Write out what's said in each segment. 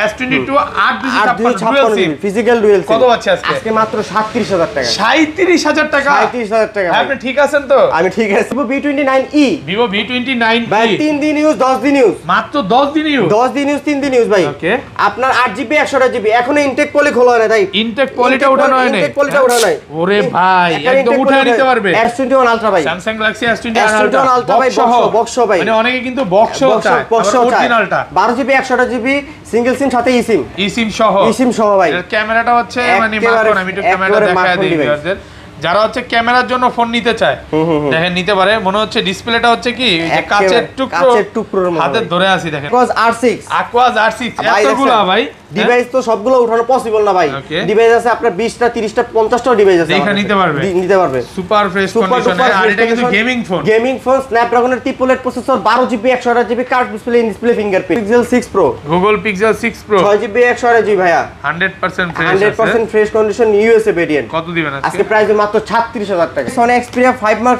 S22 8 physical dual SIM কত আছে আজকে মাত্র 37000 টাকা 37000 টাকা 37000 টাকা আপনি ঠিক আছেন তো আমি ঠিক আছে Vivo V29e ভাই 3 দিন ইউজ 10 দিন ইউজ মাত্র 10 দিন ইউজ 10 দিন ইউজ 3 দিন ইউজ ভাই ওকে আপনার 8GB 128GB এখনো ইনটেক পলি খোলা হয় না তাই ইনটেক পলিটা ওঠানো হয় না ইনটেক পলিটা ওঠানো হয় ওরে ভাই একদম উঠিয়ে নিতে পারবে S21 Ultra ভাই Samsung Galaxy S21 Ultra ভাই বক্স ভাই মানে অনেকে কিন্তু বক্স চায় অরিজিনালটা 12GB 128GB সিঙ্গেল সিম সাথে eSIM সহ ভাই এর ক্যামেরাটা হচ্ছে মানে মাখন আমি একটু ক্যামেরাটা দেখায় দিই ভিউয়ারদের যারা হচ্ছে ক্যামেরার জন্য ফোন নিতে চায় দেখেন নিতে পারে মনে হচ্ছে ডিসপ্লেটা হচ্ছে কি যে কাচের টুকরোর হাতে ধরে আছি দেখেন Aquas R6 এতগুলো ভাই ডিভাইস তো সবগুলো উঠানো পসিবল না ভাই ডিভাইস আছে আপনার 20টা 30টা 50টা ডিভাইস আছে এখানে নিতে পারবে সুপার ফ্রেশ কন্ডিশনে আর এটা কিন্তু গেমিং ফোন স্ন্যাপড্রাগনের ট্রিপলেট processor 12GB 128GB curve display fingerprint Pixel 6 Pro Google Pixel 6 Pro 6GB 128GB ভাইয়া 100% ফ্রেশ কন্ডিশন ইউএসএ ভেরিয়েন্ট কত দিবেন আজকে প্রাইস মাত্র 36000 টাকা Sony Xperia 5 Mark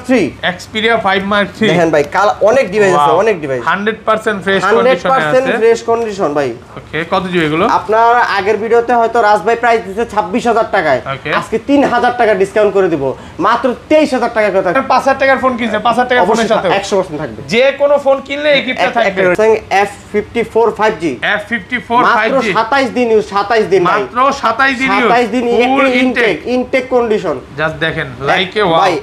3 দেখেন ভাই কাল অনেক ডিভাইস আছে অনেক ডিভাইস 100% ফ্রেশ কন্ডিশন আছে 100% ফ্রেশ কন্ডিশন ভাই ওকে কত দিবে এগুলো আপনার আগের ভিডিওতে হয়তো রাজ ভাই প্রাইস দিতে 26000 টাকায় আজকে 3000 টাকা ডিসকাউন্ট করে দিব মাত্র 23000 টাকা কথা 5000 টাকার ফোন কিনছে 5000 টাকার ফোনের সাথে 100% থাকবে যে কোনো ফোন কিনলে এই গিফটটা থাকবে Samsung F54 5G মাত্র 27 দিন ইউজ 27 দিন মাত্র 27 দিন ইউজ 27 দিন ইনটেক কন্ডিশন জাস্ট দেখেন লাইকে ওয়াও ভাই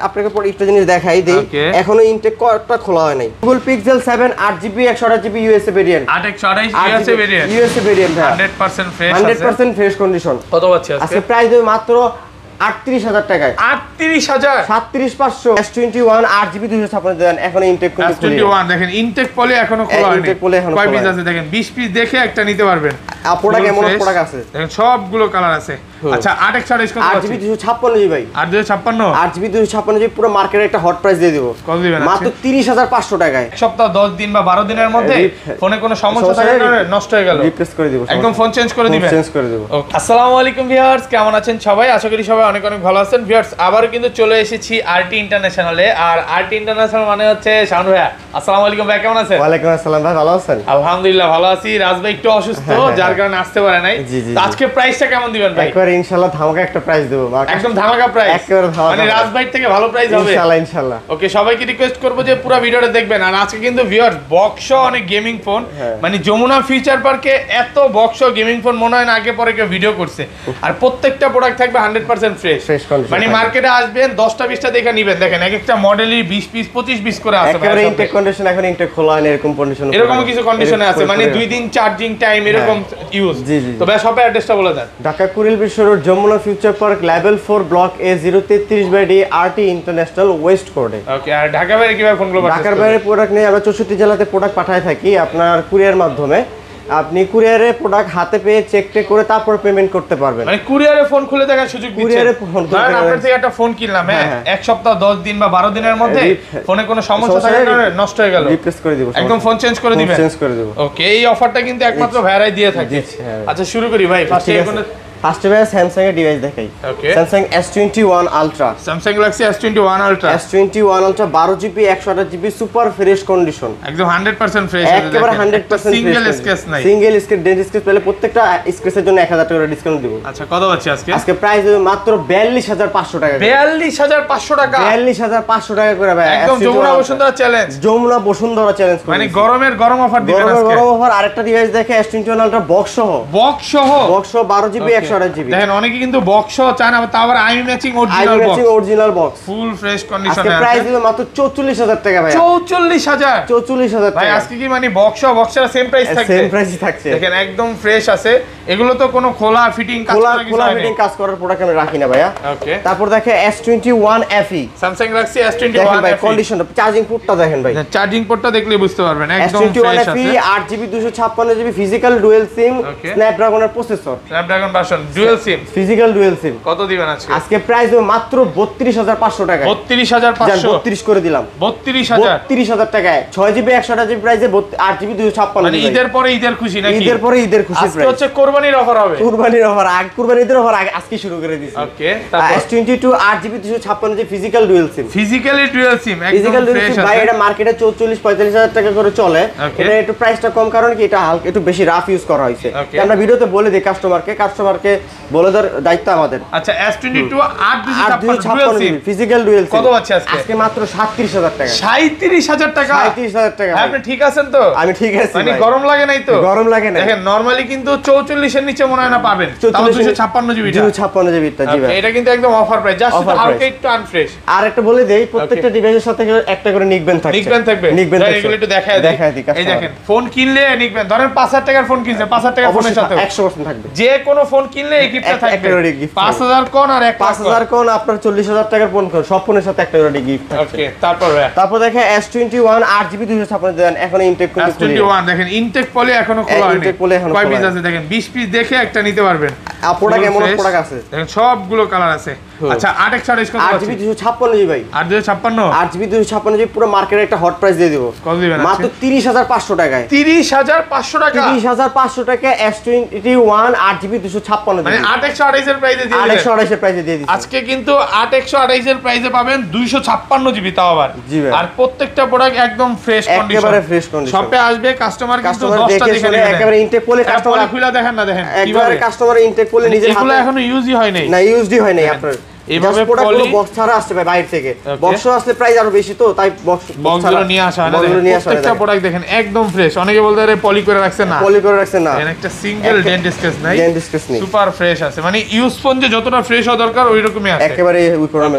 আপনাকে পরে একটা জিনিস দেখাই দেই এখনো ইনটেক কয়টা খোলা হয় নাই Google Pixel 7 8GB 128GB USA variant 8 USA variant 100% fresh আছে 100% ফ্রেশ কন্ডিশন কত পাচ্ছি আজকে প্রাইস দেব মাত্র 38000 টাকায় 38000 37500 S21 8GB 256 দেন এখনো ইনটেক S21 দেখেন ইনটেক পলি এখনো খোলা হয়নি কয় পিস আছে দেখেন 20 পিস দেখে একটা নিতে পারবেন প্রোডাক্ট এমন প্রোডাক্ট আছে দেখেন সবগুলো কালার আছে আচ্ছা 8x28 কত আছে 8GB 256GB ভাই 8GB 256GB পুরো মার্কেটে একটা হট প্রাইস দিয়ে দেব কত দিবেন মাত্র 30500 টাকায় এক সপ্তাহ 10 দিন বা 12 দিনের মধ্যে ফোনে কোনো সমস্যা থাকলে নষ্ট হয়ে গেল রিপ্লেস করে দেব একদম ফোন চেঞ্জ করে দিবেন ওকে আসসালামু আলাইকুম ভিউয়ার্স কেমন আছেন সবাই আশা করি সবাই অনেক অনেক ভালো আছেন ভিউয়ার্স আবারো কিন্তু চলে এসেছি আরটি ইন্টারন্যাশনালে আর আরটি ইন্টারন্যাশনাল মানে হচ্ছে শাওন ভাই আসসালামু আলাইকুম ভাই কেমন আছেন ওয়ালাইকুম আসসালাম ভাই ভালো আছেন আলহামদুলিল্লাহ ভালো আছি রাজ ভাই একটু অসুস্থ যার কারণে আসতে পারে নাই তো আজকে প্রাইসটা কেমন দিবেন ভাই একবার ইনশাআল্লাহ ধামাকা একটা প্রাইস দেব একদম ধামাকা প্রাইস একবার ধামাকা মানে রাজ ভাই থেকে ভালো প্রাইস হবে ইনশাআল্লাহ ওকে সবাইকে রিকোয়েস্ট করব যে পুরো ভিডিওটা দেখবেন আর আজকে কিন্তু ভিউয়ার্স বক্স অনেক গেমিং ফোন মানে যমুনা ফিউচার পার্কে এত বক্স গেমিং ফোন মনে হয় না আগে পরে কেউ ভিডিও করছে আর প্রত্যেকটা প্রোডাক্ট থাকবে 100% ফ্রেশ মানে মার্কেটে আসবেন 10টা 20টা দেখে নেবেন দেখেন এক একটা মডেলের 20 পিস 25 পিস করে আছে একেবারে ইনটেক কন্ডিশন এখন ইনটেক খোলা হয় এরকম কন্ডিশন এরকম কিছু কন্ডিশনে আছে মানে 2 দিন চার্জিং টাইম এরকম ইউজ তো ভাই শপের অ্যাড্রেসটা বলে দেন Dhaka Kuril Bishwa road Jamuna future park level 4 block A 033/D RT international west কোডে ওকে আর ঢাকা বাইরে কিভাবে ফোনগুলো পাঠাচ্ছেন ঢাকার বাইরে প্রোডাক্ট নেই আমরা 64 জেলাতে প্রোডাক্ট পাঠায় থাকি আপনার কুরিয়ার মাধ্যমে আপনি কুরিয়ারে প্রোডাক্ট হাতে পেয়ে চেক করে তারপর পেমেন্ট করতে পারবেন মানে কুরিয়ারে ফোন খুলে দেখার সুযোগ দিচ্ছেন কুরিয়ারে ফোন খুলে ধরেন আপনার থেকে একটা ফোন কিনলাম এক সপ্তাহ 10 দিন বা 12 দিনের মধ্যে ফোনে কোনো সমস্যা থাকলে নষ্ট হয়ে গেল রিপ্লেস করে দিব একদম ফোন চেঞ্জ করে দিবেন চেঞ্জ করে দেব ওকে এই অফারটা কিন্তু একমাত্র ভাইরাই দিয়ে থাকে আচ্ছা শুরু করি ভাই ফার্স্টে ভাই স্যামসাং এর ডিভাইস দেখাই Samsung S21 Ultra Samsung Galaxy S21 Ultra 12GB 128GB super fresh condition একদম 100% ফ্রেশ একেবারে 100% সিঙ্গেল স্ক্র্যাচ নাই সিঙ্গেল স্ক্র্যাচ ডেন্ট স্ক্র্যাচ পেলে প্রত্যেকটা স্ক্র্যাচের জন্য 1000 টাকা ডিসকাউন্ট দেব আচ্ছা কত আছে আজকে প্রাইস মাত্র 42500 টাকা 42500 টাকা 42500 টাকা করে ভাই একদম যমুনা বসুন্ধরা চ্যালেঞ্জ চ্যালেঞ্জ মানে গরম অফার দিবেন আজকে গরম অফার আরেকটা ডিভাইস দেখে S21 Ultra বক্স সহ 12GB 128GB দেখেন অনেকে কিন্তু বক্স চান আবার তারপর I matching original box full fresh কন্ডিশনে আছে আজকে প্রাইস দিবে মাত্র 44000 টাকা ভাই 44000 ভাই আজকে কি মানে বক্সের সেম প্রাইস থাকবে সেম প্রাইসই থাকছে দেখেন একদম ফ্রেশ আছে এগুলো তো কোনো খোলা ফিটিং কাজ করা কিছু খোলা ফিটিং কাজ করার প্রোডাক্ট আমি রাখি না ভাইয়া ওকে তারপর দেখে S21 FE Samsung Galaxy S21 দেখেন ভাই কন্ডিশনটা চার্জিং পোর্টটা দেখেন ভাই চার্জিং পোর্টটা দেখলে বুঝতে পারবেন একদম ফ্রেশ আছে S21 FE 8GB 256GB physical dual SIM স্ন্যাপড্রাগনের processor Snapdragon version dual SIM physical dual SIM কত দিবেন আজকে প্রাইস মাত্র 32500 টাকা 32500 32 করে দিলাম 32000 টাকায় 6GB 128GB প্রাইসে 8GB 256 মানে ঈদের পরে ঈদের খুশি নাকি ঈদের পরে ঈদের খুশি আজকে হচ্ছে কোরবানি কুরবানির অফার হবে। কুরবানির অফার আগে, কুরবানির অফার আগে আজকে শুরু করে দিয়েছি। ওকে, তারপর S22 8GB 256GB physical dual SIM. Physically dual SIM একদম ফ্রেশ আছে ভাই। এটা মার্কেটে 44-45 হাজার টাকা করে চলে। এটা একটু প্রাইসটা কম, কারণ কি এটা হালকা একটু বেশি রাফ ইউজ করা হয়েছে। আমরা ভিডিওতে বলে দিই কাস্টমারকে বলে দেওয়ার দায়িত্ব আমাদের। আচ্ছা, S22 8GB dual SIM physical dual SIM কত আছে আজকে? আজকে মাত্র 37,000 টাকা। 37,000 টাকা। 37,000 টাকা। আপনি ঠিক আছেন তো? আমি ঠিক আছি মানে ভাই। গরম লাগে নাই তো? গরম লাগে না। দেখেন নরমালি কিন্তু 44 এর নিচে মনে হয় না পাবেন। তাও 256GB টা। 256GB টা, জি ভাই। এটা কিন্তু একদম অফার প্রাইস, জাস্ট হালকা একটু আনফ্রেশ। আর একটা বলে দেই, প্রত্যেকটা ডিভাইসের সাথে একটা করে নিকবেন থাকবে। নিকবেন থাকবে। এগুলো একটু দেখায় দিই। এই দেখেন, ফোন কিনলে নিকবেন, ধরেন 5,000 টাকার ফোন কিনছেন, 5,000 টাকার ফোনের সাথে 100% থাকবে। যে কোনো ফোন কিনলে এই গিফটটা থাকবে। একটা করে গিফট। 5,000 কোন আর 5,000 কোন আপনার 40,000 টাকার ফোন কোন, সব ফোনের সাথে একটা করে গিফট থাকবে। ওকে, তারপর দেখে S21 8GB 256 দেন, এখন ইনটেক কিন্তু খুলে। S21 দেখেন, ইনটেক পলি এখনো খোলা হয়নি। ইনটেক পলি এখনো কয় খোলা পিস আছে দেখেন, 20 পিস দেখে একটা নিতে পারবেন। প্রোডাক্ট এমন প্রোডাক্ট আছে দেখেন, সবগুলো কালার আছে। আচ্ছা, 8x28 কত আছে? 8GB 256GB ভাই। 856 8GB 256GB পুরো মার্কেটে একটা হট প্রাইস দিয়ে দেব। কত দিবেন? মাত্র 30,500 টাকায়। 30,500 টাকা। 30,500 টাকা S21 8GB 256GB। মানে 8x28 এর প্রাইসে দিয়ে দিবেন। 828 এর প্রাইসে দিয়ে দিচ্ছি। আজকে কিন্তু 8x28 এর প্রাইসে পাবেন 256GB, তাও আবার। আর প্রত্যেকটা প্রোডাক্ট একদম ফ্রেশ কন্ডিশন, একেবারে ফ্রেশ কন্ডিশন। শপে আসবে কাস্টমার কিন্তু 10টা দেখে নেবে। একেবারে ইনটেক পলি কাস্টমার খুলে দেখেন না, দেখেন একবারে কাস্টমার ইনটেক পলি নিজের হাতে। এগুলো এখনো ইউজই হয় নাই। না, ইউজডি হয় নাই আপনার। এইভাবে পলি বক্স ছাড়া আসছে ভাই বাইরে থেকে। বক্স আসলে প্রাইস আরো বেশি, তো তাই বক্সগুলো নিয়ে আসা হয় না। প্রত্যেকটা প্রোডাক্ট দেখেন একদম ফ্রেশ। অনেকে বলতে পারে পলি করে রাখছেন না, পলি করে রাখছেন না, এখানে একটা সিঙ্গেল ডেন্ট স্কেচ নাই, ডেন্ট স্কেচ নেই, সুপার ফ্রেশ আছে। মানে ইউজ ফোন যে যতটা ফ্রেশ হওয়া দরকার ওই রকমই আছে, একেবারে ওই প্রোগ্রামে।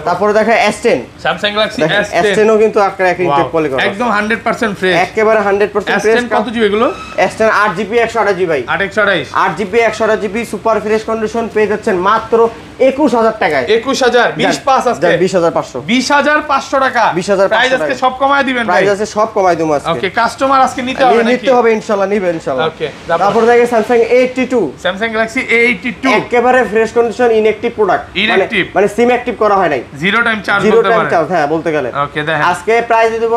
তারপরে দেখা S10, Samsung Galaxy S10 ও কিন্তু ইনটেক পলি করা একদম 100% ফ্রেশ, একেবারে 100% ফ্রেশ। কত জিবি এগুলো? S10 8GB 128GB ভাই। 8x28 8GB 128GB super fresh condition পেয়ে যাচ্ছেন মাত্র 21,000 টাকায়। 21,000 20 আজকে 20,500 20,500 টাকা। 20,500 প্রাইস আজকে সব কমায় দিবেন ভাই। প্রাইস আছে সব কমায় দিমু আজকে। ওকে, কাস্টমার আজকে নিতে হবে নাকি? নিতে হবে ইনশাআল্লাহ, নিবে ইনশাআল্লাহ। ওকে, তারপর দেখে Samsung A82, Samsung Galaxy A82 একেবারে ফ্রেশ কন্ডিশন, ইনঅ্যাকটিভ প্রোডাক্ট, মানে সিম অ্যাক্টিভ করা হয় নাই, জিরো টাইম চার্জ জিরো বলতে টাইম পারেন। চার্জ, হ্যাঁ বলতে গেলে। ওকে, দেখেন আজকে প্রাইস দিয়ে দেব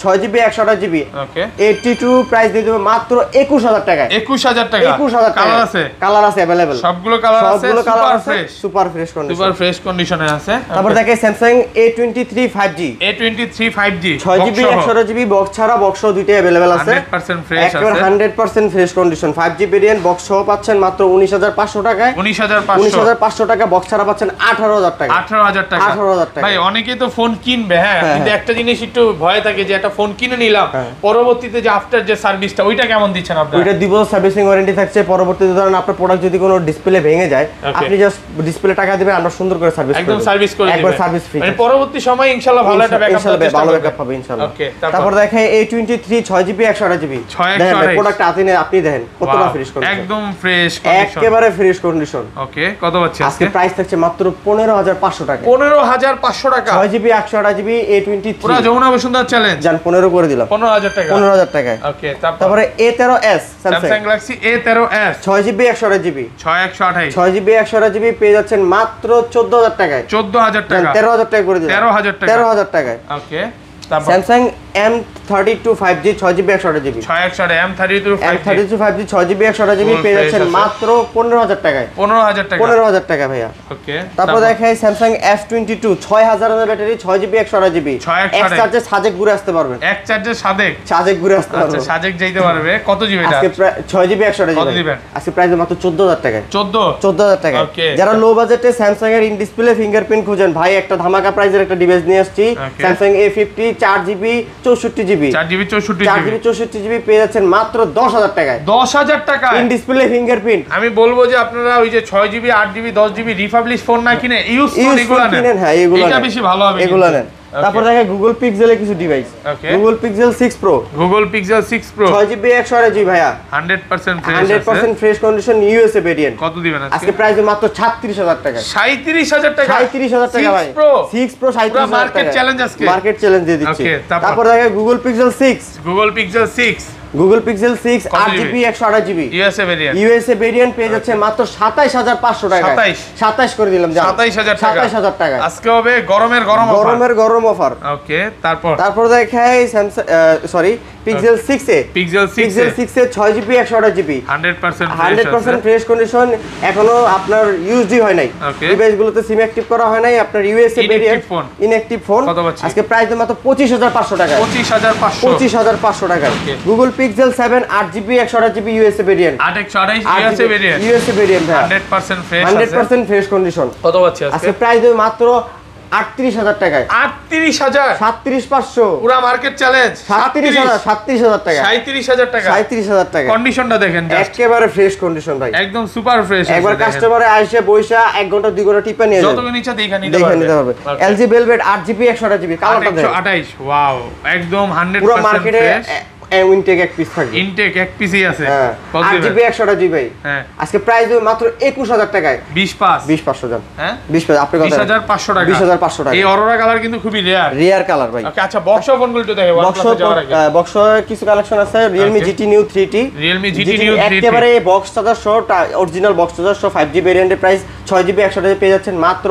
6GB 128GB। ওকে, 82 প্রাইস দিয়ে দেব মাত্র 21,000 টাকায়। 21,000 টাকা। 21,000 টাকা। কালার আছে? কালার আছে अवेलेबल, সবগুলো কালার আছে, সবগুলো কালার সুপার আছে, fresh, super fresh condition, super fresh কন্ডিশনে আছে। তারপর দেখে Samsung A23 5G, A23 5G 6GB 128GB box ছাড়া, বক্স সহ দুইটাই अवेलेबल আছে, 100% ফ্রেশ আছে, একেবারে 100% fresh condition. 5G variant box সহ পাচ্ছেন মাত্র 19,500 টাকায়। 19,500 টাকা, বক্স ছাড়া পাচ্ছেন 18,000 টাকা। 18,000 টাকা। 18,000 টাকা। ভাই অনেকেই তো ফোন কিনবে, হ্যাঁ, কিন্তু একটা জিনিস একটু ভয় থাকে যে একটা ফোন কিনে নিলাম, পরবর্তীতে যে আফটার যে সার্ভিসটা ওইটা কেমন দিচ্ছেন আপনারা? ওইটা দিব, সার্ভিসিং ওয়ারেন্টি থাকছে। পরবর্তীতে ধরেন আপনার প্রোডাক্ট যদি কোনো ডিসপ্লে ভেঙে যায়, আপনি জাস্ট ডিসপ্লে টাকা দিবেন, আমরা সুন্দর করে সার্ভিস করব, একদম সার্ভিস করে একবার দিবেন। সার্ভিস ফ্রি, মানে পরবর্তী সময় ইনশাআল্লাহ ভালো একটা ব্যাকআপ ইনশাআল্লাহ ভালো ব্যাকআপ পাবে ইনশাআল্লাহ। ওকে, তারপর দেখেন A23 6GB 128GB, দেখেন প্রোডাক্ট আপনি দেখেন কতটা ফ্রেশ কন্ডিশন, একদম ফ্রেশ কন্ডিশন, একেবারে ফ্রেশ কন্ডিশন। ওকে, কত পাচ্ছি আজকে প্রাইস থাকছে মাত্র 15,500 টাকা। 15,500 টাকা 6GB 128GB A23 পুরো যমুনা বসুন্ধরা চ্যালেঞ্জ জান 15 করে দিলাম, 15,000 টাকা, 15,000 টাকায়। ওকে, তারপরে A13s Samsung Galaxy A13s 6GB 128GB, 6128 6GB 128GB পেয়ে যাচ্ছেন মাত্র 14,000 টাকায়, 14,000 টাকা, 13,000 টাকা করে দিলাম, 13,000 টাকা, 13,000 টাকায়। ওকে, তারপর Samsung M32 5G 6GB 128GB, 6128 M32 M32 5G 6GB 128GB পেয়ে যাচ্ছেন মাত্র 15,000 টাকায়, 15,000 টাকা, 15,000 টাকা ভাইয়া। ওকে, তারপর দেখাই Samsung S22 6000 এর ব্যাটারি 6GB 128GB, এক চার্জে সাজেক ঘুরে আসতে পারবেন, এক চার্জে সাজেক ঘুরে আসতে পারবেন। আচ্ছা, সাজেক যাইতে পারবে। কত জিবি এটা? আজকে 6GB 128GB কত দিবেন? আজকে প্রাইস মাত্র 14,000 টাকায়, 14,000 টাকা। ওকে, যারা লো বাজেটে Samsung এর ইন ডিসপ্লে ফিঙ্গারপ্রিন্ট খুঁজেন, ভাই একটা ধামাকা প্রাইসের একটা ডিভাইস নিয়ে আসছি, Samsung A50 4GB 64GB, 4GB 64GB পেয়ে যাচ্ছেন মাত্র 10,000 টাকায়, 10,000 টাকা ইন ডিসপ্লে ফিঙ্গারপ্রিন্ট। আমি বলবো যে আপনারা ওই যে 6GB 8GB 10GB republish phone না কিনে ইউজ ফোন এগুলো নেন, হ্যাঁ এগুলো এটা বেশি ভালো হবে, এগুলো নেন। তারপর দেখে Google Pixel এর কিছু device, Google Pixel 6 Pro, Google Pixel 6 Pro 6GB 128GB ভাইয়া, 100% fresh, 100% fresh condition, USA variant. কত দিবেন আজকে প্রাইস মাত্র 36,000 টাকা, 37,000 টাকা, 37,000 টাকা ভাই, 6 Pro 37,000 টাকা, মার্কেট চ্যালেঞ্জ আজকে, মার্কেট চ্যালেঞ্জ দিয়ে দিচ্ছি। ওকে, তারপর দেখে Google Pixel 6, Google Pixel 6 8GB 128GB USA variant, USA variant পেয়ে যাচ্ছে মাত্র 27,500 টাকা, 27 করে দিলাম, 27,000 টাকা। আজকে হবে গরমের গরম অফার। ওকে, তারপর দেখাই পিক্সেল 6 এ পিক্সেল 6 এ 6GB 128GB 100% ফ্রেশ কন্ডিশন, এখনো আপনার ইউএসডি হয় নাই, ডিভাইসগুলোতে সিম অ্যাক্টিভ করা হয় নাই, আপনার ইউএসএ ভেরিয়েন্ট ইনঅ্যাক্টিভ ফোন। আজকে প্রাইস মাত্র 25500 টাকা, 25500 টাকা। Google pixel 7 8GB 128GB USA variant, 8 USA variant 100% fresh condition. কত পাচ্ছি আজকে প্রাইস মাত্র 38000 টাকায়, 38000 37500 পুরো মার্কেট চ্যালেঞ্জ, 37000 টাকা, 37000 টাকা, 37000 টাকা। কন্ডিশনটা দেখেন জাস্ট, একেবারে ফ্রেশ কন্ডিশন ভাই, একদম সুপার ফ্রেশ। একবার কাস্টমারে আইসা বইসা 1 ঘন্টা 2 ঘন্টা টিপা নিয়ে যাবে, যতক্ষণ ইচ্ছা দেখে নিতে পারবে। LG Velvet 8GB 128GB কালারটা দেখেন, 128 ওয়াও, একদম 100% পুরো মার্কেটে ইনটেক এক পিস থাকবে, ইনটেক এক পিসই আছে। কত দিবেন? 8GB 128GB ভাই, আজকে প্রাইস মাত্র 21000 টাকায়, 20500 জান, 20500 আপনি কত? 20500 টাকা, 20500 টাকা। এই অরোরা কালার কিন্তু খুবই রেয়ার কালার ভাই। ওকে, আচ্ছা বক্স ফোনগুলো একটু দেখে, বক্স কিছু কালেকশন আছে, Realme GT Neo 3T, একেবারে বক্স চার্জার সহ, অরিজিনাল বক্স চার্জার সহ 5G ভেরিয়েন্টের প্রাইস 6GB 128GB পেয়ে যাচ্ছেন মাত্র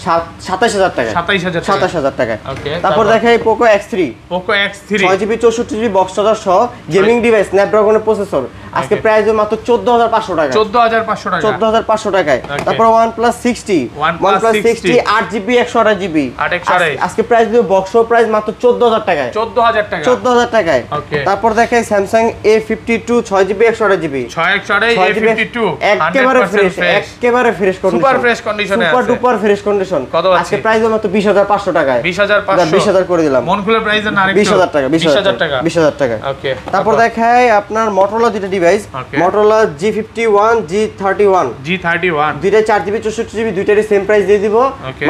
27000 টাকা, 27000 টাকা। তারপর দেখাই Poco X3, 6GB 64GB box charger সহ গেমিং ডিভাইস, স্ন্যাপড্রাগনের প্রসেসর, আজকে প্রাইস মাত্র 14500 টাকা, 14500 টাকায়। তারপর OnePlus 60 8GB 128GB, আজকে প্রাইস বক্স প্রাইস মাত্র 14000 টাকায়, 14000 টাকায়। তারপর দেখাই Samsung A52 6GB 128GB, একেবারে ফ্রেশ কন্ডিশন, সুপার ফ্রেশ কন্ডিশনে আছে, সুপার ডুপার ফ্রেশ কন্ডিশন। আজকে প্রাইস মাত্র 20500 টাকায়, 20500 করে দিলাম, মন খুলে প্রাইস না, আরেকটু 20000 টাকা। ওকে, তারপর দেখাই আপনার Motorola দুটো ডিভাইস, Motorola G51 G31 দুইটা 4GB 64GB, দুইটারই সেম প্রাইস দিয়ে দিব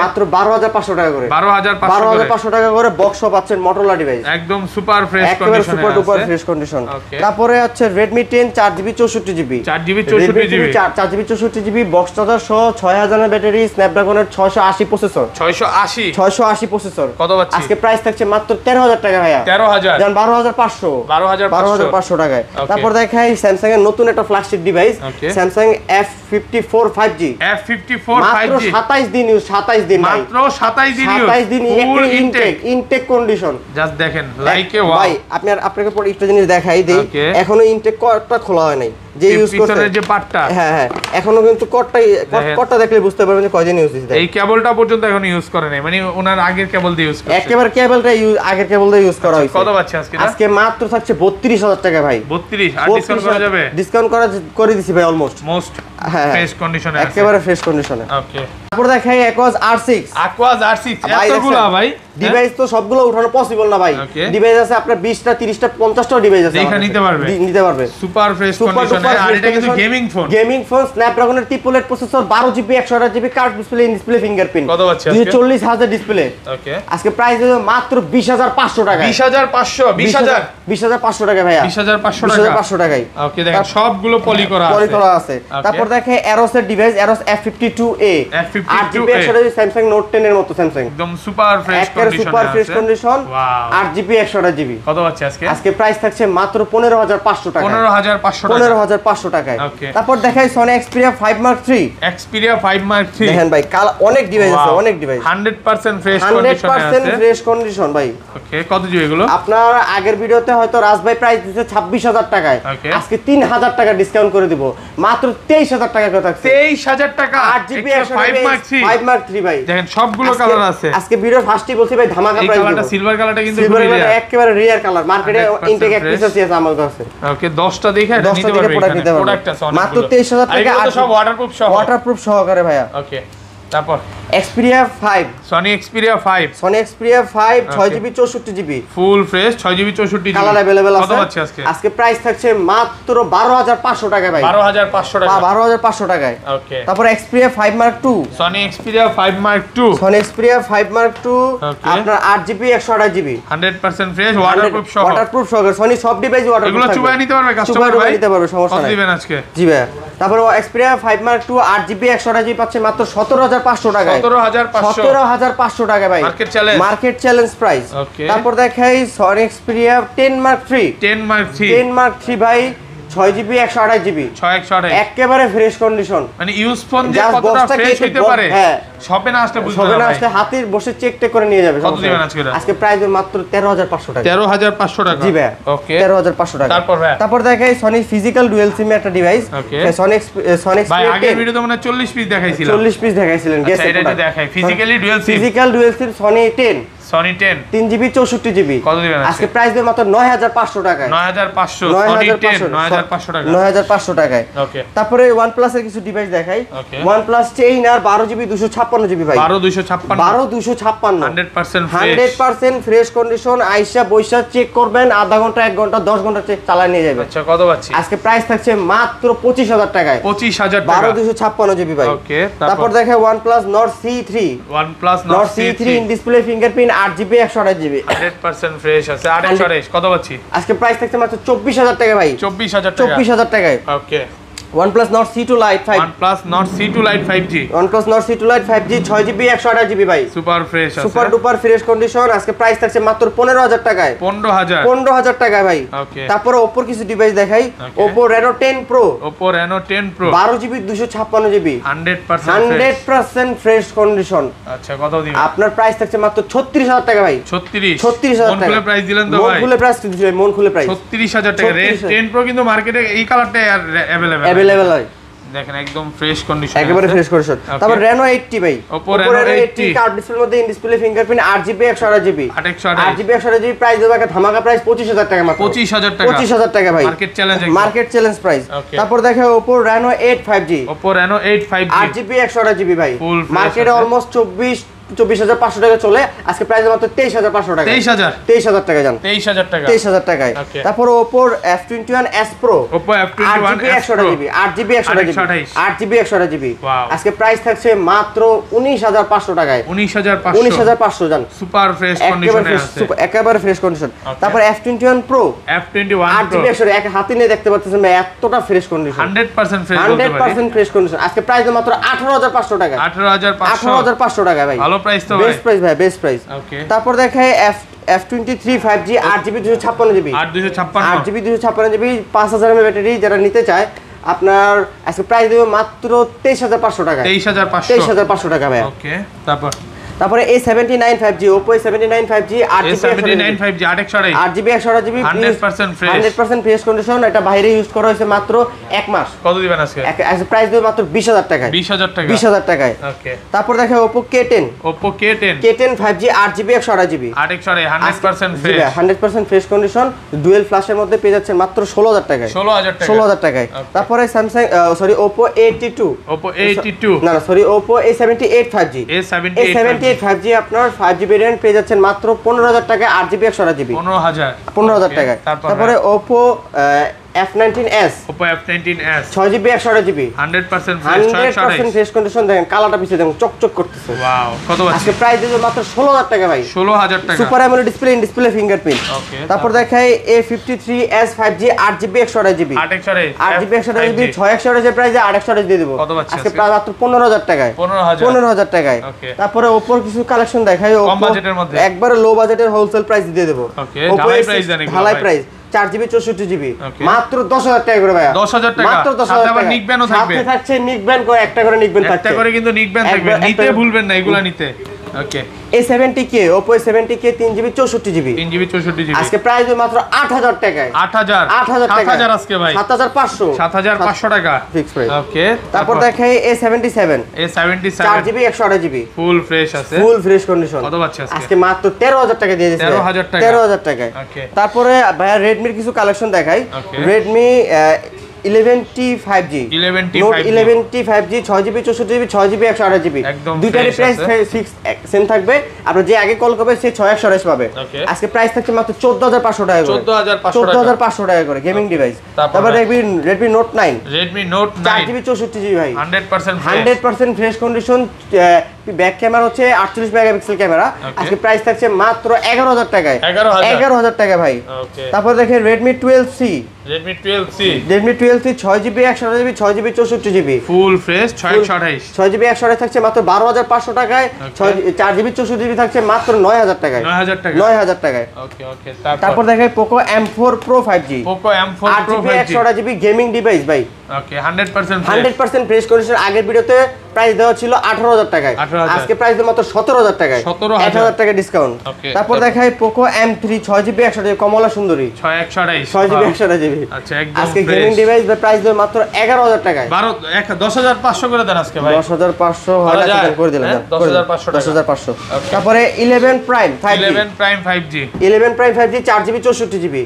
মাত্র 12500 টাকা করে, 12500 টাকা করে বক্স পাচ্ছেন Motorola ডিভাইস, একদম সুপার ফ্রেশ কন্ডিশনে আছে, সুপার ডুপার ফ্রেশ কন্ডিশন। তারপরে আছে Redmi 10 4GB 64GB, 4GB 64GB box charger সহ 6000 এর ব্যাটারি, স্ন্যাপড্রাগনের 680 প্রসেসর, 680 প্রসেসর। কত পাচ্ছি? আজকে প্রাইস থাকছে মাত্র 13000 টাকা ভাইয়া, 13000 জান 12500 টাকায়। তারপর দেখাই Samsung এর নতুন একটা flagship device, Samsung F54 5G, মাত্র 27 দিন ইউজ, 27 দিন ভাই, মাত্র 27 দিন ফুল ইনটেক কন্ডিশন। জাস্ট দেখেন লাইকে ওয়াও ভাই। আপনাকে পরে একটা জিনিস দেখাই দেই, এখনো ইনটেক কর্ডটা খোলা হয় নাই, যে ইউজ করতে যে পার্টটা, হ্যাঁ এখনো কিন্তু কর্ডটা দেখলে বুঝতে পারবেন যে কয়দিন ইউজ দিছে, এই কেবলটা পর্যন্ত এখন ইউজ করে নাই, মানে ওনার আগের কেবল দিয়ে ইউজ করছে, একেবারে কেবলটা আগের কেবল দিয়ে ইউজ করা হইছে। কত পাচ্ছি আজকে মাত্র থাকছে 32000 টাকা ভাই, 32 আর ডিসকাউন্ট করা যাবে, ডিসকাউন্ট করে দিছি ভাই, অলমোস্ট ফ্রেশ কন্ডিশনে আছে, একেবারে ফ্রেশ কন্ডিশনে। ওকে, তারপর দেখাই Aquos R6, এতগুলা ভাই ডিভাইস, তো সবগুলো উঠানো পসিবল না ভাই, ডিভাইস আছে আপনার 20টা 30টা 50টা ডিভাইস আছে, দেখে নিতে পারবে সুপার ফ্রেশ কন্ডিশনে। আর এটা কিন্তু গেমিং ফোন, স্ন্যাপড্রাগনের 888 processor, 12GB 128GB curved display, in display fingerprint, কত পাচ্ছি? 24000 ডিসপ্লে। ওকে, আজকে প্রাইস হলো মাত্র 20500 টাকা, 20500 টাকা ভাইয়া, 20500 টাকায়। ওকে, দেখেন সবগুলো পলি করা আছে। তারপর দেখে Eros এর device, Eros F52A, 8GB 128GB, Samsung Note 10 এর মতো, Samsung একদম super fresh condition, 8GB 128GB। কত পাচ্ছি আজকে প্রাইস থাকছে মাত্র 15500 টাকা, 15500 টাকায়। তারপর দেখাই Sony Xperia 5 Mark III, দেখেন ভাই অনেক ডিভাইস আছে, অনেক ডিভাইস 100% ফ্রেশ কন্ডিশন ভাই। ওকে, কত জিবি এগুলো? আপনার আগের ভিডিওতে হয়তো রাজ ভাই প্রাইস দিয়েছে 26000 টাকায়, আজকে 3000 টাকা ডিসকাউন্ট করে দিব, মাত্র 23000 টাকা করে থাকছে, 23000 টাকা, 8GB 5 Mark III ভাই, দেখেন সবগুলো কালার আছে। আজকে ভিডিওর ফার্স্টই বলছি ভাই ধামাকা প্রাইস, এই কালারটা সিলভার কালারটা কিন্তু একেবারে রিয়ার কালার, মার্কেটে ইনটেক এক পিস আছে আমার কাছে। ওকে, 10টা দেখে নিতে পারবে, প্রোডাক্ট আছে মাত্র 23000 টাকা, আর সব ওয়াটারপ্রুফ সহকারে ভাইয়া। ওকে, তারপর Xperia 5, Sony Xperia 5 6GB 64GB full fresh, 6GB 64GB colour available আছে। কত পাচ্ছি আজকে প্রাইস থাকছে মাত্র 12500 টাকা ভাই, 12500 টাকা, 12500 টাকায়। ওকে, তারপর Xperia 5 Mark II, Sony Xperia 5 Mark II, আপনার 8GB 128GB 100% ফ্রেশ, ওয়াটারপ্রুফ সহ, Sony সব ডিভাইস ওয়াটারপ্রুফ, এগুলো চুবাই নিতে পারবে কাস্টমার ভাই, নিতে পারবে, সমস্যা নাই। কত দিবেন আজকে? জি ভাই, তারপর Xperia 5 Mark II 8GB 128GB পাচ্ছে মাত্র 17500 টাকায়, 17500 টাকা ভাই, মার্কেট চ্যালেঞ্জ প্রাইস। তারপর দেখাই Sony Xperia 10 Mark III, ভাই 6GB 128GB 6128 একেবারে ফ্রেশ কন্ডিশন। মানে ইউজ ফোন যে কতটা ফ্রেশ হইতে পারে শপে না আসলে বুঝতে শপে না আসলে হাতের বসে চেক করে নিয়ে যাবে। কত দিবেন আজকে? আজকে প্রাইস মাত্র 13500 টাকা। 13500 টাকা। জি ভাই ওকে 13500 টাকা। তারপর দেখাই সনি ফিজিক্যাল ডুয়াল সিম একটা ডিভাইস। সনি ভাই আগের ভিডিওতে মনে 40 পিস দেখাইছিলাম। 40 পিস দেখাইছিলেন। আচ্ছা এটা দেখাই physically dual SIM. Physical dual সিম সনি 10 3GB 64GB কত দিবেন আজকে প্রাইস দেব মাত্র 9500 টাকায়। 9500 সনি 10 9500 টাকা। 9500 টাকায়। ওকে তারপরে OnePlus এর কিছু ডিভাইস দেখাই। OnePlus চেইন আর 12GB 256GB ভাই। 12256 100% ফ্রেশ কন্ডিশন। আইসা বৈশা চেক করবেন, আধা ঘন্টা 1 ঘন্টা 10 ঘন্টা চেক চালায় নিয়ে যাবেন। আচ্ছা কত পাচ্ছি? আজকে প্রাইস থাকছে মাত্র 25000 টাকায়। 25000 টাকা 12256GB ভাই। ওকে তারপর দেখাই OnePlus Nord C3 in display fingerprint 8GB 128GB 100% fresh আছে। 828 কত পাচ্ছি? আজকে প্রাইস থাকছে মাত্র 24000 টাকা ভাই। 24000 টাকায়। ওকে OnePlus Nord C2 Lite 5 OnePlus Nord C2 Lite 5G 6GB 128GB ভাই। সুপার ফ্রেশ আছে, সুপার ডুপার ফ্রেশ কন্ডিশন। আজকে প্রাইস থাকছে মাত্র 15000 টাকায়। 15000 টাকা ভাই। ওকে তারপর Oppo কিছু ডিভাইস দেখাই। Oppo Reno 10 Pro 12GB 256GB 100% fresh condition. আচ্ছা কত দিবেন? আপনার প্রাইস থাকছে মাত্র 36000 টাকা ভাই। 36000 টাকা। মন খুলে প্রাইস দিলেন তো ভাই? মন খুলে প্রাইস দিলেন, মন খুলে প্রাইস 36000 টাকা। Red 10 Pro কিন্তু মার্কেটে এই কালারটাই আর अवेलेबल হয়। দেখেন একদম ফ্রেশ কন্ডিশন, একেবারে ফ্রেশ কন্ডিশন। তারপর Reno 80 ভাই। Oppo Reno 80 কার্ড ডিসপ্লের মধ্যে in display fingerprint 8GB 128GB 8GB price দেব একটা ধামাকা প্রাইস 25000 টাকা মাত্র। 25000 টাকা ভাই। Market challenge price. তারপর দেখো Oppo Reno 8 5G 8GB 128GB ভাই। মার্কেটে অলমোস্ট 24500 টাকা চলে। আজকে প্রাইস মাত্র 23500 টাকা। 23000 টাকা জান। 23000 টাকায়। তারপর Oppo F21s Pro 8GB 128GB আজকে প্রাইস থাকছে মাত্র 19500 টাকায়। 19500 জান। সুপার ফ্রেশ কন্ডিশনে আছে, একেবারে ফ্রেশ কন্ডিশন। তারপর F21 Pro 8GB 128 এক হাতে নিয়ে দেখতে পাচ্ছেন এতটা ফ্রেশ কন্ডিশন। 100% fresh condition. আজকে প্রাইস মাত্র 18500 টাকা। 18500 টাকা ভাই। প্রাইস তো বেস্ট প্রাইস ভাই, বেস্ট প্রাইস। তারপর দেখায় F23 5G 8GB 256GB 8GB 256GB 5000 mAh battery যারা নিতে চায় আপনার আজকে প্রাইস দেব মাত্র 23500 টাকা। 23500 টাকা ভাই। ওকে তারপরে A79 5G Oppo A79 5G 8GB 128GB 100% fresh condition. এটা বাইরে ইউজ করা হয়েছে মাত্র 1 মাস। কত দিবেন আজকে? আজকে প্রাইস দেব মাত্র 20000 টাকায়। 20000 টাকায়। ওকে তারপর দেখো Oppo K10 5G 8GB 128GB 100% fresh 100% fresh condition. Dual ফ্ল্যাশের মধ্যে পেয়ে যাচ্ছেন মাত্র 16000 টাকায়। 16000 টাকায়। তারপরে Samsung Oppo A82 না sorry Oppo A78 5G A78 5G আপনার 5G ভেরিয়েন্ট পেয়ে যাচ্ছেন মাত্র 15000 টাকায় 8GB 128GB 15000 টাকায়। তারপরে Oppo F19s 6GB 128GB 100% fresh condition. দেখেন কালারটা পিছে দেখুন চকচক করতেছে। ওয়াও কত আছে? আজকে প্রাইস দিল মাত্র 16000 টাকা ভাই। 16000 টাকা। Super AMOLED display in display fingerprint. তারপর দেখাই A53s 5G 8GB 128GB 8GB 128GB 6128 এর প্রাইসে 828 দিয়ে দেব। আজকে প্রাইস মাত্র 15000 টাকায়। 15000 টাকায়। তারপরে Oppo কিছু কালেকশন দেখাই। কম বাজেটের মধ্যে একবারে লো বাজেটের হোলসেল প্রাইস দিয়ে দেব। ঢালাই প্রাইস জানি ঢালাই প্রাইস 4GB 64GB মাত্র 10000 টাকা করে ভাই। 10000 টাকা মাত্র 10000 টাকা। আবার নিক ব্যানও থাকবে। সাথে থাকছে নিক ব্যান করে একটা করে নিক ব্যান থাকছে। একটা করে কিন্তু নিক ব্যান থাকবে, নিতে ভুলবেন না এগুলা নিতে। ওকে A70K Oppo A70K 3GB 64GB আজকে প্রাইস মাত্র 8000 টাকায়। 8000 টাকা। 7000 আজকে ভাই 7500 টাকা ফিক্স প্রাইস। ওকে তারপর দেখাই A77 4GB 128GB full fresh আছে, ফুল ফ্রেশ কন্ডিশন। কত পাচ্ছি আজকে মাত্র 13000 টাকা দিয়ে দিয়েছে। 13000 টাকায়। তারপরে ভাইয়া Redmi কিছু কালেকশন দেখাই। Redmi 11T 5G Note 11T 5G 6GB 64GB 6GB 128GB দুইটারই প্রাইস ফিক্স সেম থাকবে। আপনারা যে আগে কল করবে সে 6128 পাবে। আজকে প্রাইস থাকছে মাত্র 14500 টাকা করে। 14500 টাকা করে গেমিং ডিভাইস। তারপর Redmi Note 9 4GB 64GB ভাই 100% ফ্রেশ কন্ডিশন ব্যাক ক্যামেরা হচ্ছে 48 মেগাপিক্সেল ক্যামেরা, আজকে প্রাইস থাকছে মাত্র 11000 টাকায়। 11000 টাকা ভাই। তারপর দেখেন Redmi 12C, Redmi 12C 6GB 128GB 6GB 64GB full fresh 628 6GB 128 থাকছে মাত্র 12500 টাকায়, 4GB 64GB থাকছে মাত্র 9000 টাকায়। 9000 টাকায়। ওকে ওকে। তারপর দেখেন Poco M4 Pro 5G, Poco M4 Pro 5G 128GB gaming device ভাই। ওকে 100% 100% ফ্রেশ কন্ডিশন। আগের ভিডিওতে প্রাইস দেওয়া ছিল 18000 টাকায়, আজকে প্রাইস দেওয়া মাত্র 17000 টাকায়, 1000 টাকা ডিসকাউন্ট। তারপর দেখাই Poco M3 6GB 128GB কমলা সুন্দরী 6GB 128GB। আচ্ছা একদম আজকে গেমিং ডিভাইস প্রাইস দেওয়া মাত্র 11000 টাকায়। 10500 করে দেন আজকে ভাই। 10500 হয় না করে দিলাম, 10500। তারপরে 11 Prime 5G, 11 Prime 5G 4GB 64GB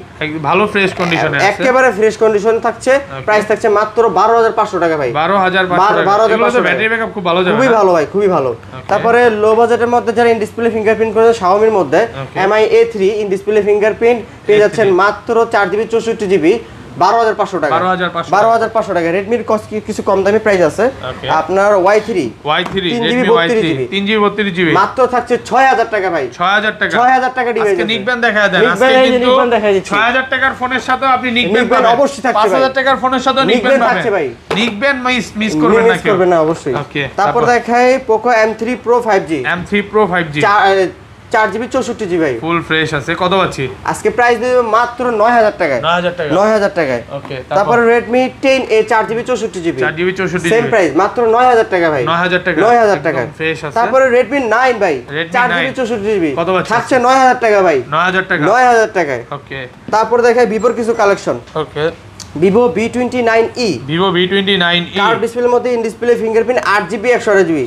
ভালো ফ্রেশ কন্ডিশনে আছে, একেবারে ফ্রেশ কন্ডিশন থাকছে। প্রাইস থাকছে মাত্র 12500 টাকা ভাই। 12500 ব্যাটারি ব্যাকআপ খুব ভালো যাবে, খুবই ভালো ভাই, খুবই ভালো। তারপরে লো বাজেটের মধ্যে যারা ইন ডিসপ্লে ফিঙ্গারপ্রিন্ট করে Xiaomi এর মধ্যে Mi A3 in display fingerprint পেয়ে যাচ্ছেন মাত্র 4GB 64GB 12500 টাকা। 12500 টাকা। Redmi এর কিছু কম দামি প্রাইস আছে, আপনার Y3 Redmi Y3 3GB 32GB মাত্র থাকছে 6000 টাকা ভাই। 6000 টাকা ডিভাইস। আজকে নিকবেন দেখায় দেন, আজকে কিন্তু 6000 টাকার ফোনের সাথে আপনি নিকবেন পাবেন, অবশ্যই থাকছে। 5000 টাকার ফোনের সাথে নিকবেন থাকছে ভাই। নিকবেন মিস করবেন না, করবেন না অবশ্যই। তারপর দেখাই Poco M3 Pro 5G, 4GB 64GB ভাই ফুল ফ্রেশ আছে। কত পাচ্ছি আজকে? প্রাইস দেব মাত্র 9000 টাকায়। 9000 টাকায়। ওকে। তারপর Redmi 10A 4GB 64GB same price মাত্র 9000 টাকা ভাই। 9000 টাকা ফ্রেশ আছে। তারপর Redmi 9 ভাই 4GB 64GB কত পাচ্ছি? থাকছে 9000 টাকা ভাই। 9000 টাকায়। ওকে। তারপর দেখাই Vivo কিছু কালেকশন। ওকে। Vivo V29e, কার্ভ ডিসপ্লের মধ্যে in display fingerprint 8GB 128GB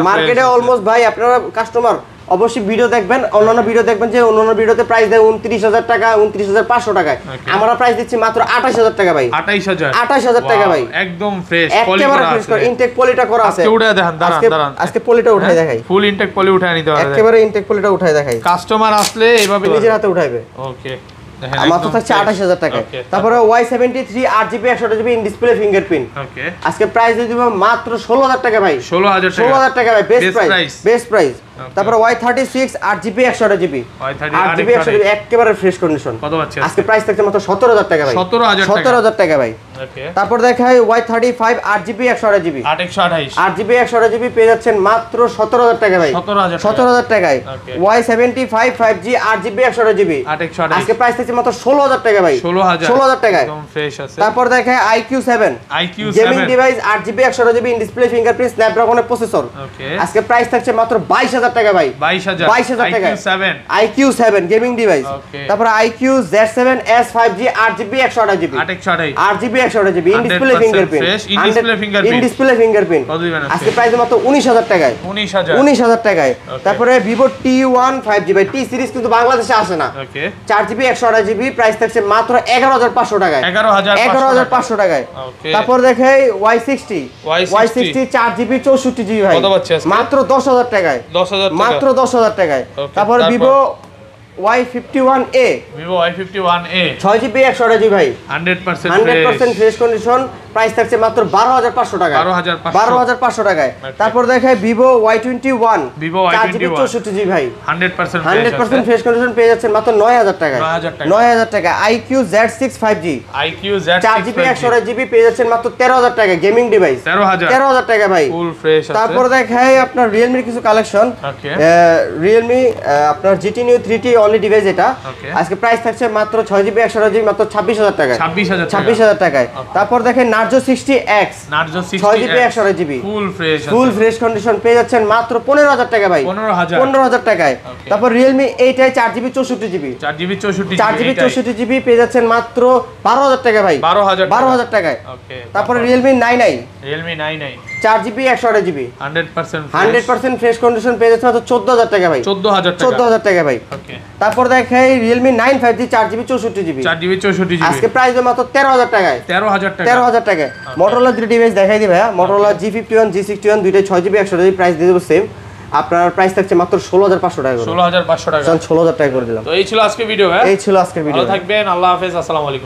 মার্কেটে অলমোস্ট ভাই আপনারা কাস্টমার অবশ্যই ভিডিও দেখবেন, অন্যান্য ভিডিও দেখবেন যে অন্যান্য ভিডিওতে প্রাইস দেয় 29000 টাকা 29500 টাকায়, আমরা প্রাইস দিচ্ছি মাত্র 28000 টাকা ভাই। 28000 টাকা ভাই, একদম ফ্রেশ একেবারে ফ্রেশ করে ইনটেক পলিটা করা আছে। আজকে উঠায় দেখেন, দাঁড়ান আজকে পলিটা উঠাই দেখাই, ফুল ইনটেক পলি উঠায় নিতে পারবে, একেবারে ইনটেক পলিটা উঠাই দেখাই। কাস্টমার আসলে এইভাবে নিজের হাতে উঠাইবে। ওকে। মাত্র থাকছে 28000 টাকা। তারপরে Y73 8GB 128GB in display fingerprint আজকে প্রাইস দিয়ে দিব মাত্র 16000 টাকা ভাই। 16000 টাকা ভাই, বেস্ট প্রাইস। তারপরে Y36 8GB 128GB একেবারে ফ্রেশ কন্ডিশন। কত পাচ্ছেন আজকে? প্রাইস থাকছে মাত্র 17000 টাকা ভাই। 17000 টাকা ভাই। তারপর দেখাই Y35 8GB 128GB 8GB পেয়ে যাচ্ছেন মাত্র 17000 টাকা ভাই। 17000 টাকায়। Y75 5G 8GB 128GB আজকে প্রাইস থাকছে মাত্র 16000 টাকা ভাই। 16000 টাকায় একদম ফ্রেশ আছে। তারপর দেখাই IQ7 gaming device 8GB 128GB in display fingerprint স্ন্যাপড্রাগনের প্রসেসর আজকে প্রাইস থাকছে মাত্র 22000 টাকা ভাই। 22000 টাকা। IQ7 gaming device. তারপর IQ Z7S 5G 8GB 128GB 8GB in display fingerprint in display fingerprint আজকে প্রাইস মাত্র 19000 টাকায়। 19000 টাকায়। তারপরে Vivo T1 5G ভাই, টি সিরিজ কিন্তু বাংলাদেশে আসে না। 4GB 128GB প্রাইস থাকছে মাত্র 11500 টাকায়। 11500 টাকায়। তারপর দেখাই Y60 4GB 64GB ভাই মাত্র 10000 টাকায়। মাত্র 10000 টাকায়। তারপর Vivo Y51A 6GB 128GB ভাই 100% ফ্রেশ কন্ডিশন প্রাইস থাকছে মাত্র 12500 টাকা। 12500 টাকায়। তারপর দেখাই Vivo Y21 4GB 64GB ভাই 100% ফ্রেশ কন্ডিশন পেয়ে যাচ্ছেন মাত্র 9000 টাকায়। 9000 টাকা। IQ Z6 5G 4GB 128GB পেয়ে যাচ্ছেন মাত্র 13000 টাকা গেমিং ডিভাইস 13000 টাকা ভাই ফুল ফ্রেশ আছে। তারপর দেখাই আপনার Realme কিছু কালেকশন। Realme আপনার GT Neo 3T only device এটা আজকে প্রাইস থাকছে মাত্র 6GB 128GB মাত্র 26000 টাকায়। 26000 টাকায়। তারপর দেখেন Narzo 60X 6GB 128GB full fresh condition পেয়ে যাচ্ছেন মাত্র 15000 টাকা ভাই। 15000 টাকায়। তারপর Realme 8i 4GB 64GB পেয়ে যাচ্ছেন মাত্র 12000 টাকা ভাই। 12000 টাকায়। তারপর Realme 9i 4GB 128GB 100% fresh condition পেয়ে যাচ্ছে মাত্র 14000 টাকা ভাই। 14000 টাকা ভাই। তারপর দেখাই Realme 9 5G 4GB 64GB আজকে প্রাইস মাত্র 13000 টাকায়। 13000 টাকায়। Motorola দুটো ডিভাইস দেখাই দিই ভাইয়া। Motorola G51 G61 দুইটাই 6GB 128GB প্রাইস দিয়ে দেব সেম। আপনার প্রাইস থাকছে মাত্র 16500 টাকা। 16500 টাকা 16000 টাকা করে দিলাম। তো এই ছিল আজকে ভিডিও। এই ছিল আজকের ভিডিও। ভালো থাকবেন, আল্লাহ হাফেজ, আসসালামু আলাইকুম।